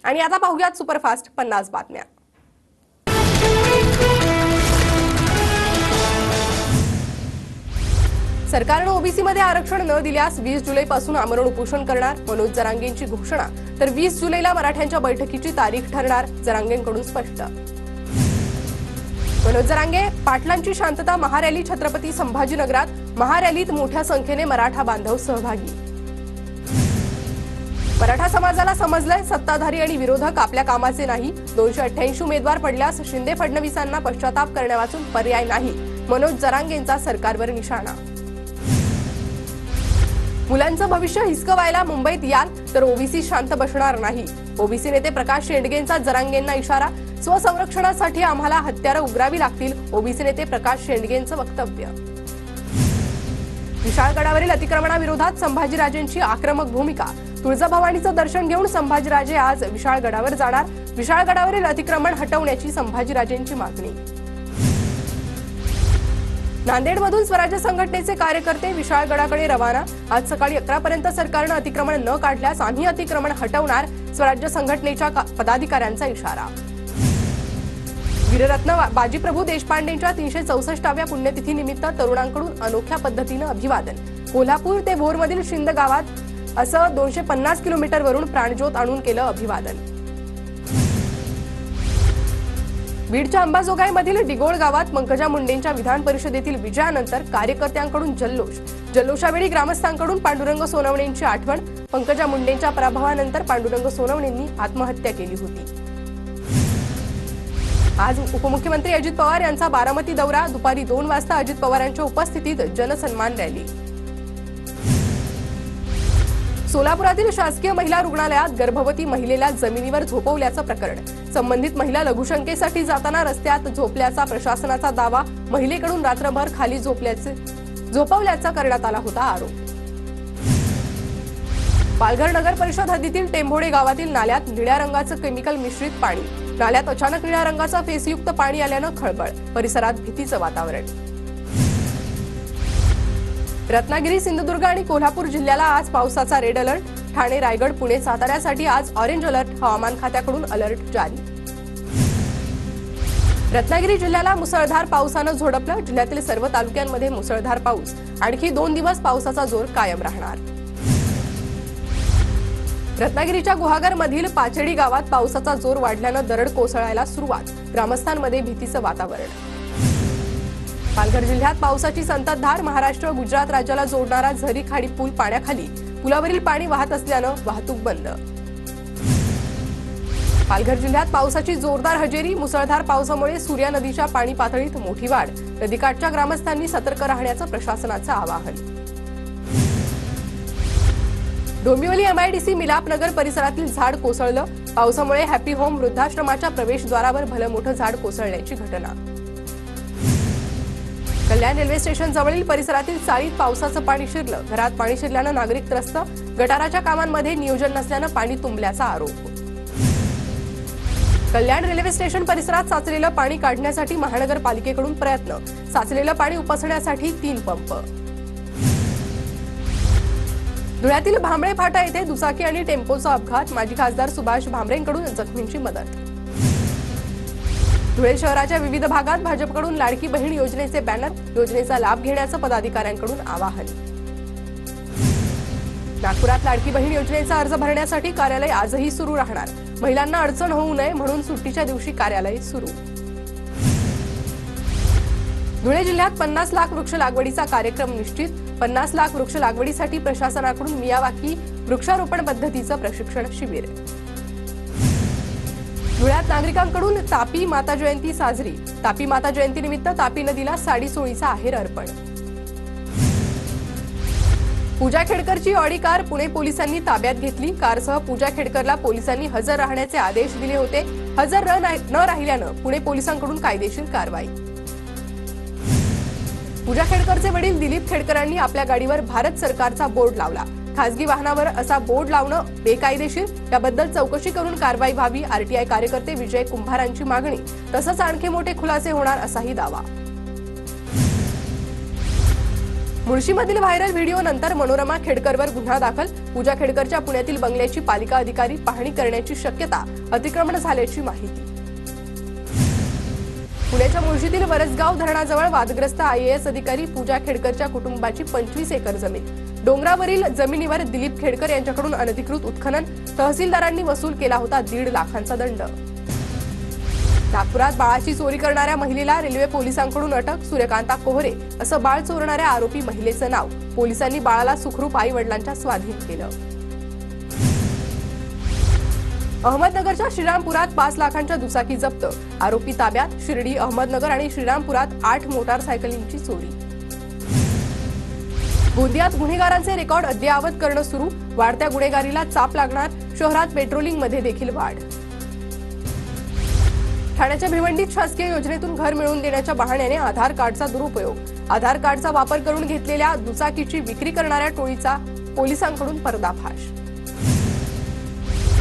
आणि आता पाहूयात सुपरफास्ट 50 बातम्या। सरकारने ओबीसी मध्ये आरक्षण न दिल्यास 20 जुलैपासून आमरण उपोषण करणार, मनोज जरांगेंची घोषणा। तर 20 जुलैला मराठ्यांच्या बैठकीची तारीख ठरणार, जरांगेंकडून स्पष्ट। मनोज जरांगे पाटलांची शांतता महारॅली छत्रपती संभाजीनगरात, महारॅलीत मोठ्या संख्येने मराठा बांधव सहभागी। मराठा समाजाला समजलंय सत्ताधारी आणि विरोधक आपल्या कामाचे नाही, 288 उमेदवार पडल्यास शिंदे फडणवीसांना पश्चाताप करण्यावाचून पर्याय नाही, मनोज जरांगेंचा सरकारवर निशाणा। मुलांचं भविष्य हिसकवायला मुंबईत याल तर ओबीसी शांत बसणार नाही, ओबीसी नेते प्रकाश शेंडगेंचा जरांगेंना इशारा। स्वसंरक्षणासाठी आम्हाला हत्यारं उघडावी लागतील, ओबीसी नेते प्रकाश शेंडगेंचं वक्तव्य। विशाळगडावरील अतिक्रमणाविरोधात संभाजीराजेंची आक्रमक भूमिका, तुळजाभवानीचं दर्शन घेऊन संभाजीराजे आज विशाळगडावर जाणार, विशाळगडावरील अतिक्रमण हटवण्याची संभाजीराजेंची मागणी। नांदेडमधून स्वराज्य संघटनेचे कार्यकर्ते विशाळगडाकडे रवाना, आज सकाळी 11 पर्यंत सरकारने अतिक्रमण न काढल्यास आम्ही अतिक्रमण हटवणार, स्वराज्य संघटनेच्या पदाधिकाऱ्यांचा इशारा। वीररत्न बाजीप्रभू देशपांडेंच्या 364व्या पुण्यतिथी निमित्त तरुणांकडून अनोख्या पद्धतीने अभिवादन, कोल्हापूर ते भोरमधील शिंद गावात असं 250 किलोमीटरवरून प्राणज्योत आणून केलं अभिवादन। बीडच्या अंबाजोगाईमधील डिगोळ गावात पंकजा मुंडेंच्या विधान परिषदेतील विजयानंतर कार्यकर्त्यांकडून जल्लोष, जल्लोषावेळी ग्रामस्थांकडून पांडुरंग सोनवणेंची आठवण, पंकजा मुंडेंच्या पराभवानंतर पांडुरंग सोनवणेंनी आत्महत्या केली होती। आज उपमुख्यमंत्री अजित पवार यांचा बारामती दौरा, दुपारी 2 वाजता अजित पवारांच्या उपस्थितीत जनसन्मान रॅली। सोलापुरातील शासकीय महिला रुग्णालयात गर्भवती महिलेला जमिनीवर झोपवल्याचं प्रकरण, संबंधित महिला लघुशंकेसाठी जाताना रस्त्यात झोपल्याचा प्रशासनाचा दावा, महिलेकडून रात्रभर खाली झोपवल्याचा करण्यात आला होता आरोप। पालघर नगर परिषद हद्दीतील टेंभोडे गावातील नाल्यात निळ्या रंगाचं केमिकल मिश्रित पाणी, नाल्यात अचानक निळ्या रंगाचा फेसयुक्त पाणी आल्यानं खळबळ, परिसरात भीतीचं वातावरण। रत्नागिरी, सिंधुदुर्ग आणि कोल्हापूर जिल्ह्याला आज पावसाचा रेड अलर्ट, ठाणे, रायगड, पुणे, साताऱ्यासाठी आज ऑरेंज अलर्ट, हवामान खात्याकडून अलर्ट जारी। रत्नागिरी जिल्ह्याला मुसळधार पावसानं झोडपलं, जिल्ह्यातील सर्व तालुक्यांमध्ये मुसळधार पाऊस, आणखी 2 दिवस पावसाचा जोर कायम राहणार। रत्नागिरीच्या गुहागरमधील पाचेडी गावात पावसाचा जोर वाढल्यानं दरड कोसळायला सुरुवात, ग्रामस्थांमध्ये भीतीचं वातावरण। पालघर जिल्ह्यात पावसाची संततधार, महाराष्ट्र गुजरात राज्याला जोडणारा झरी खाडी पूल पाण्याखाली, पुलावरील पाणी वाहत असल्यानं वाहतूक बंद। पालघर जिल्ह्यात पावसाची जोरदार हजेरी, मुसळधार पावसामुळे सूर्या नदीच्या पाणी पातळीत मोठी वाढ, नदीकाठच्या ग्रामस्थांनी सतर्क राहण्याचं प्रशासनाचं आवाहन। डोंबिवली एमआयडीसी मिलापनगर परिसरातील झाड कोसळलं, पावसामुळे हॅपी होम वृद्धाश्रमाच्या प्रवेशद्वारावर भलं मोठं झाड कोसळल्याची घटना। कल्याण रेल्वे स्टेशन जवळील परिसरातील चाळीत पावसाचं पाणी शिरलं, घरात पाणी शिरल्यानं नागरिक त्रस्त, गटाराच्या कामांमध्ये नियोजन नसल्यानं पाणी तुंबल्याचा आरोप। कल्याण रेल्वे स्टेशन परिसरात साचलेलं पाणी काढण्यासाठी महानगरपालिकेकडून प्रयत्न, साचलेलं पाणी उपसण्यासाठी 3 पंप। धुळ्यातील भांबळे फाटा येथे दुचाकी आणि टेम्पोचा अपघात, माजी खासदार सुभाष भामरेंकडून जखमींची मदत। धुळे शहराच्या विविध भागात भाजपकडून लाडकी बहीण योजनेचे बॅनर, योजनेचा लाभ घेण्याचं पदाधिकाऱ्यांकडून आवाहन। नागपुरात लाडकी बहीण योजनेचा अर्ज भरण्यासाठी कार्यालय आजही सुरू राहणार, महिलांना अडचण होऊ नये म्हणून सुट्टीच्या दिवशी कार्यालय सुरू। धुळे जिल्ह्यात 50 लाख वृक्ष लागवडीचा कार्यक्रम निश्चित, 50 लाख वृक्ष लागवडीसाठी प्रशासनाकडून मियावाकी वृक्षारोपण पद्धतीचं प्रशिक्षण शिबिर। धुळ्यात नागरिकांकडून तापी माता जयंती साजरी, तापी माता जयंतीनिमित्त तापी नदीला साडी सोळीचा आहेर अर्पण। पूजा खेडकरची ऑडी कार पुणे पोलिसांनी ताब्यात घेतली, कारसह पूजा खेडकरला पोलिसांनी हजर राहण्याचे आदेश दिले होते, हजर न राहिल्यानं पुणे पोलिसांकडून कायदेशीर कारवाई। पूजा खेडकरचे वडील दिलीप खेडकरांनी आपल्या गाडीवर भारत सरकारचा बोर्ड लावला, खासगी वाहनावर असा बोर्ड लावणं बेकायदेशीर, याबद्दल चौकशी करून कारवाई व्हावी, आरटीआय कार्यकर्ते विजय कुंभारांची मागणी, तसंच आणखी मोठे खुलासे होणार असाही दावा। मुळशीमधील व्हायरल व्हिडिओ नंतर मनोरमा खेडकरवर गुन्हा दाखल। पूजा खेडकरच्या पुण्यातील बंगल्याची पालिका अधिकारी पाहणी करण्याची शक्यता, अतिक्रमण झाल्याची माहिती। पुण्याच्या मुळशीतील वरसगाव धरणाजवळ वादग्रस्त IAS अधिकारी पूजा खेडकरच्या कुटुंबाची 25 एकर जमीन, डोंगरावरील जमिनीवर दिलीप खेडकर यांच्याकडून अनधिकृत उत्खनन, तहसीलदारांनी वसूल केला होता 1.5 लाखांचा दंड। नागपुरात बाळाची चोरी करणाऱ्या महिलेला रेल्वे पोलिसांकडून अटक। सूर्यकांता कोहरे असं बाळ चोरणाऱ्या आरोपी महिलेचं नाव। पोलिसांनी बाळाला सुखरूप आई वडिलांच्या स्वाधीन केलं। अहमदनगरच्या श्रीरामपुरात 5 लाखांच्या दुचाकी जप्त, आरोपी ताब्यात। शिर्डी, अहमदनगर आणि श्रीरामपुरात 8 मोटारसायकलींची चोरी। गोंदियात गुन्हेगारांचे रेकॉर्ड अद्ययावत करणं सुरू, वाढत्या गुन्हेगारीला चाप लागणार। शहरात पेट्रोलिंगमध्ये देखील वाढ। ठाण्याच्या भिवंडीत शासकीय योजनेतून घर मिळवून देण्याच्या बहाण्याने आधार कार्डचा दुरुपयोग, आधार कार्डचा वापर करून घेतलेल्या दुचाकीची विक्री करणाऱ्या टोळीचा पोलिसांकडून पर्दाफाश।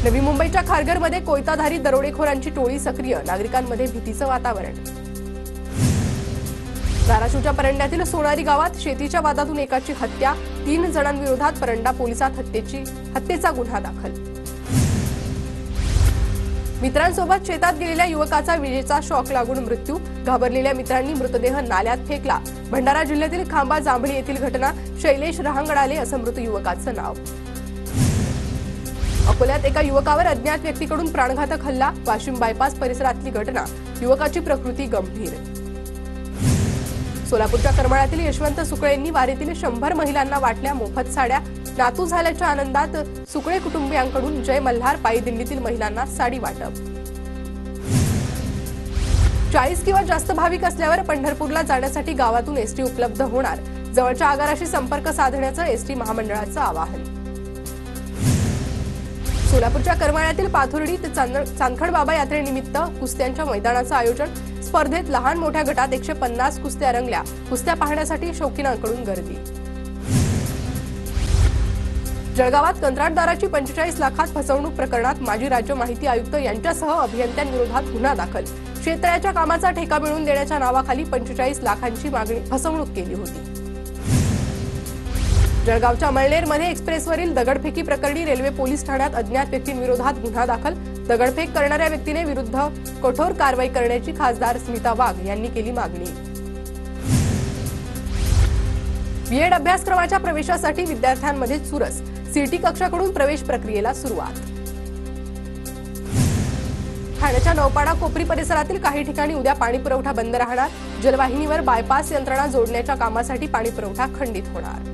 नवी मुंबईच्या खारघरमध्ये कोयताधारी दरोडेखोरांची टोळी सक्रिय, नागरिकांमध्ये भीतीचं वातावरण। धाराशिवच्या परंड्यातील सोनारी गावात शेतीच्या वादातून एकाची हत्या, 3 जणांविरोधात परंडा पोलिसात हत्येचा गुन्हा दाखल। मित्रांसोबत शेतात गेलेल्या युवकाचा विजेचा शॉक लागून मृत्यू, घाबरलेल्या मित्रांनी मृतदेह नाल्यात फेकला। भंडारा जिल्ह्यातील खांबा जांभळी येथील घटना, शैलेश रहांगडाले असं मृत युवकाचं नाव। अकोल्यात एका युवकावर अज्ञात व्यक्तीकडून प्राणघातक हल्ला, वाशिम बायपास परिसरातली घटना, युवकाची प्रकृती गंभीर। सोलापूरच्या करमाळ्यातील यशवंत सुकळेंनी वारीतील 100 महिलांना वाटल्या मोफत साड्या, नातू झाल्याच्या आनंदात सुकळे कुटुंबियांकडून जय मल्हार पायी दिंडीतील महिलांना साडी वाटप। 40 किंवा जास्त भाविक असल्यावर पंढरपूरला जाण्यासाठी गावातून एसटी उपलब्ध होणार, जवळच्या आगाराशी संपर्क साधण्याचं एसटी महामंडळाचं आवाहन। सोलापूरच्या करमाळ्यातील पाथर्डीत चांदखड बाबा यात्रेनिमित्त कुस्त्यांच्या मैदानाचं आयोजन, स्पर्धेत लहान मोठ्या गटात 150 कुस्त्या रंगल्या, कुस्त्या पाहण्यासाठी शौकीनांकडून गर्दी। जळगावात कंत्राटदाराची 45 लाखात फसवणूक प्रकरणात माजी राज्य माहिती आयुक्त यांच्यासह अभियंत्यांविरोधात गुन्हा दाखल। शेततळ्याच्या कामाचा ठेका मिळवून देण्याच्या नावाखाली 45 लाखांची फसवणूक केली होती। जळगावच्या मळनेरमध्ये एक्सप्रेसवरील दगडफेकी प्रकरणी रेल्वे पोलीस ठाण्यात अज्ञात व्यक्तींविरोधात गुन्हा दाखल। दगडफेक करणाऱ्या व्यक्तीने विरुद्ध कठोर कारवाई करण्याची खासदार स्मिता वाघ यांनी केली मागणी। बीएड अभ्यासक्रमाच्या प्रवेशासाठी विद्यार्थ्यांमध्ये चुरस, सीटी कक्षाकडून प्रवेश प्रक्रियेला सुरुवात। ठाण्याच्या नौपाडा कोपरी परिसरातील काही ठिकाणी उद्या पाणी पुरवठा बंद राहणार, जलवाहिनीवर बायपास यंत्रणा जोडण्याच्या कामासाठी पाणी पुरवठा खंडित होणार।